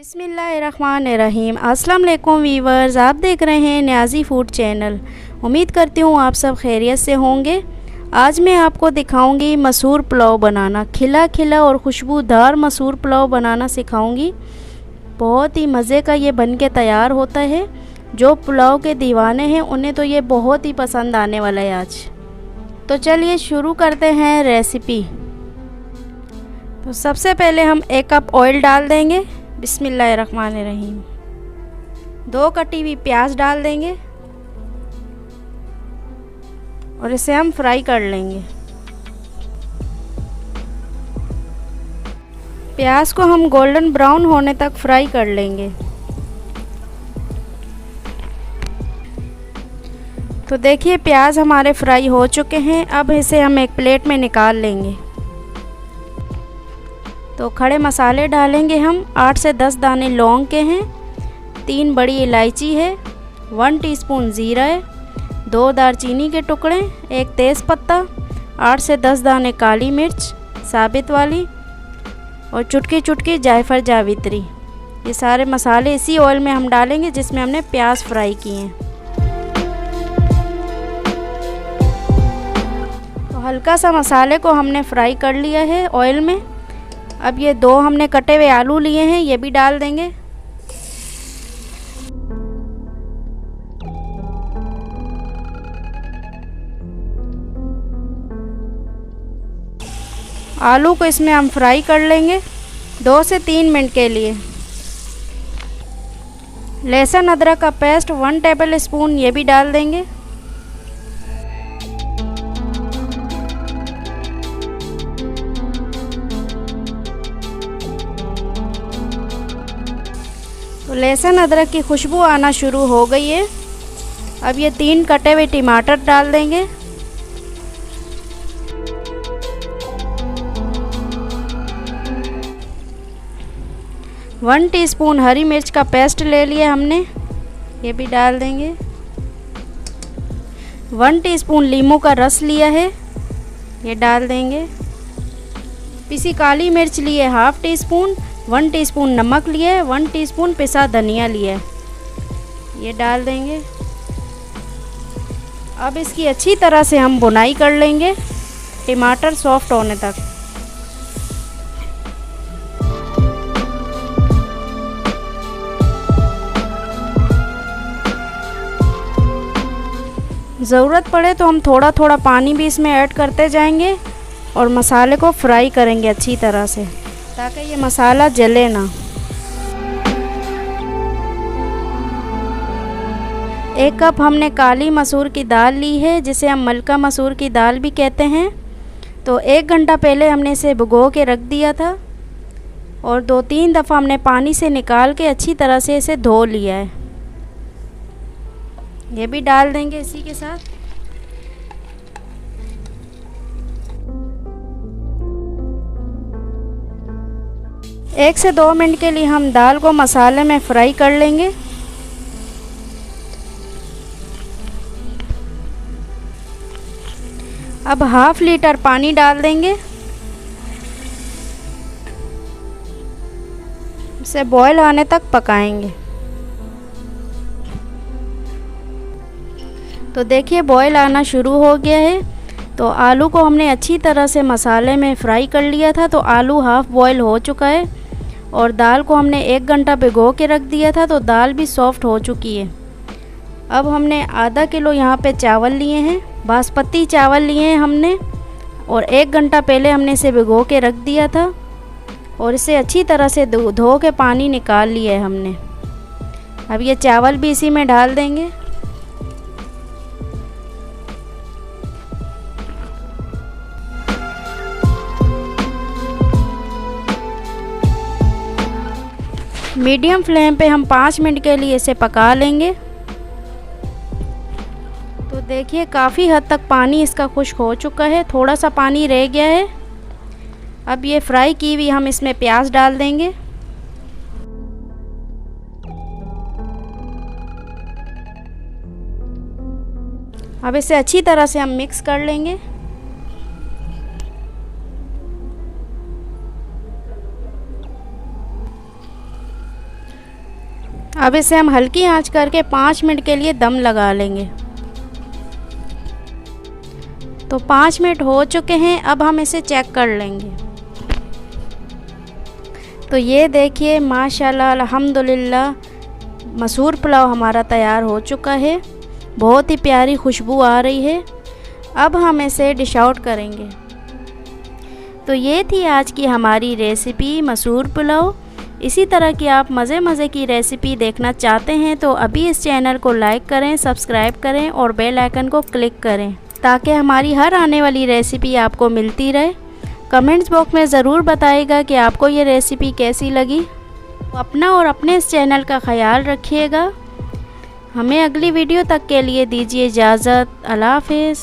बिस्मिल्लाहिर्रहमानिर्रहीम। अस्सलाम वालेकुम वीवर्स, आप देख रहे हैं न्याज़ी फूड चैनल। उम्मीद करती हूँ आप सब खैरियत से होंगे। आज मैं आपको दिखाऊंगी मसूर पुलाव बनाना। खिला खिला और खुशबूदार मसूर पुलाव बनाना सिखाऊंगी। बहुत ही मज़े का ये बन के तैयार होता है। जो पुलाव के दीवाने हैं उन्हें तो ये बहुत ही पसंद आने वाला है आज। तो चलिए शुरू करते हैं रेसिपी। तो सबसे पहले हम 1 कप ऑयल डाल देंगे। बिस्मिल्लाहिर्रहमानिर्रहीम। 2 कटी हुई प्याज डाल देंगे और इसे हम फ्राई कर लेंगे। प्याज को हम गोल्डन ब्राउन होने तक फ्राई कर लेंगे। तो देखिए प्याज हमारे फ्राई हो चुके हैं। अब इसे हम एक प्लेट में निकाल लेंगे। तो खड़े मसाले डालेंगे हम। 8 से 10 दाने लौंग के हैं, 3 बड़ी इलायची है, 1 टीस्पून ज़ीरा है, 2 दालचीनी के टुकड़े, 1 तेज़पत्ता, 8 से 10 दाने काली मिर्च साबित वाली और चुटकी चुटकी जायफल जावित्री। ये सारे मसाले इसी ऑयल में हम डालेंगे जिसमें हमने प्याज फ्राई किए हैं। तो हल्का सा मसाले को हमने फ्राई कर लिया है ऑयल में। अब ये 2 हमने कटे हुए आलू लिए हैं, ये भी डाल देंगे। आलू को इसमें हम फ्राई कर लेंगे 2 से 3 मिनट के लिए। लहसुन अदरक का पेस्ट 1 टेबल स्पून ये भी डाल देंगे। तो लहसुन अदरक की खुशबू आना शुरू हो गई है। अब ये 3 कटे हुए टमाटर डाल देंगे। वन टीस्पून हरी मिर्च का पेस्ट ले लिया हमने, ये भी डाल देंगे। 1 टीस्पून नींबू का रस लिया है, ये डाल देंगे। पिसी काली मिर्च लिए 1/2 टीस्पून, 1 टीस्पून नमक लिया है, 1 टीस्पून पिसा धनिया लिया है, ये डाल देंगे। अब इसकी अच्छी तरह से हम भुनाई कर लेंगे टमाटर सॉफ्ट होने तक। ज़रूरत पड़े तो हम थोड़ा थोड़ा पानी भी इसमें ऐड करते जाएंगे और मसाले को फ्राई करेंगे अच्छी तरह से ताकि ये मसाला जले ना। 1 कप हमने काली मसूर की दाल ली है, जिसे हम मलका मसूर की दाल भी कहते हैं। तो 1 घंटा पहले हमने इसे भिगो के रख दिया था और 2-3 दफ़ा हमने पानी से निकाल के अच्छी तरह से इसे धो लिया है, ये भी डाल देंगे इसी के साथ। एक से 2 मिनट के लिए हम दाल को मसाले में फ्राई कर लेंगे। अब 1/2 लीटर पानी डाल देंगे। इसे बॉयल आने तक पकाएंगे। तो देखिए बॉयल आना शुरू हो गया है। तो आलू को हमने अच्छी तरह से मसाले में फ्राई कर लिया था, तो आलू हाफ़ बॉयल हो चुका है और दाल को हमने 1 घंटा भिगो के रख दिया था, तो दाल भी सॉफ़्ट हो चुकी है। अब हमने आधा किलो यहाँ पे चावल लिए हैं, बासमती चावल लिए हैं हमने और 1 घंटा पहले हमने इसे भिगो के रख दिया था और इसे अच्छी तरह से धो के पानी निकाल लिया है हमने। अब ये चावल भी इसी में डाल देंगे। मीडियम फ्लेम पे हम 5 मिनट के लिए इसे पका लेंगे। तो देखिए काफ़ी हद तक पानी इसका खुश्क हो चुका है, थोड़ा सा पानी रह गया है। अब ये फ्राई की हुई हम इसमें प्याज डाल देंगे। अब इसे अच्छी तरह से हम मिक्स कर लेंगे। अब इसे हम हल्की आंच करके 5 मिनट के लिए दम लगा लेंगे। तो 5 मिनट हो चुके हैं, अब हम इसे चेक कर लेंगे। तो ये देखिए माशाल्लाह अल्हम्दुलिल्लाह मसूर पुलाव हमारा तैयार हो चुका है। बहुत ही प्यारी खुशबू आ रही है। अब हम इसे डिश आउट करेंगे। तो ये थी आज की हमारी रेसिपी मसूर पुलाव। इसी तरह की आप मज़े की रेसिपी देखना चाहते हैं तो अभी इस चैनल को लाइक करें, सब्सक्राइब करें और बेल आइकन को क्लिक करें ताकि हमारी हर आने वाली रेसिपी आपको मिलती रहे। कमेंट्स बॉक्स में ज़रूर बताइएगा कि आपको ये रेसिपी कैसी लगी। तो अपना और अपने इस चैनल का ख्याल रखिएगा। हमें अगली वीडियो तक के लिए दीजिए इजाज़त। अल्लाह हाफ़िज़।